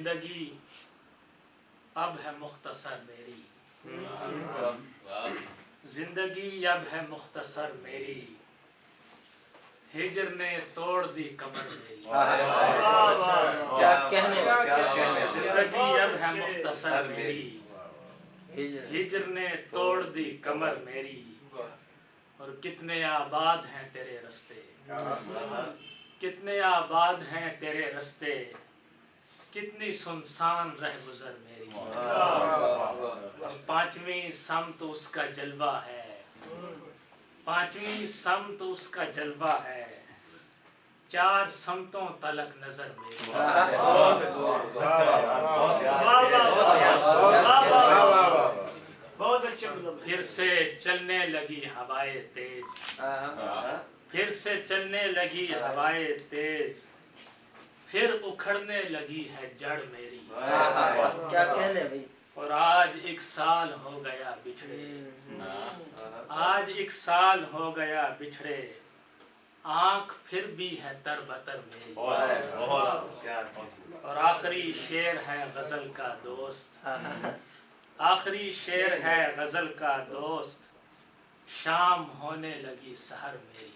زندگی اب ہے مختصر میری، زندگی اب ہے مختصر میری، ہجر نے توڑ دی کمر میری۔ زندگی اب ہے مختصر میری، ہجر نے توڑ دی کمر میری، اور کتنے آباد ہیں تیرے رستے، کتنے آباد ہیں تیرے رستے، کتنی سنسان رہ گزر میری۔ اور پانچویں سمت اس کا جلوہ ہے، پانچویں سمت اس کا جلوہ ہے، چار سمتوں تلک نظر میری۔ پھر سے چلنے لگی ہوائے تیز، پھر سے چلنے لگی ہوائے تیز، پھر اکھڑنے لگی ہے جڑ میری۔ کیا کہنے بھائی، اور آج ایک سال ہو گیا بچھڑے، آج ایک سال ہو گیا بچھڑے، آنکھ پھر بھی ہے تر بتر میری۔ اور آخری شعر ہے غزل کا دوست، آخری شعر ہے غزل کا دوست، شام ہونے لگی سحر میری۔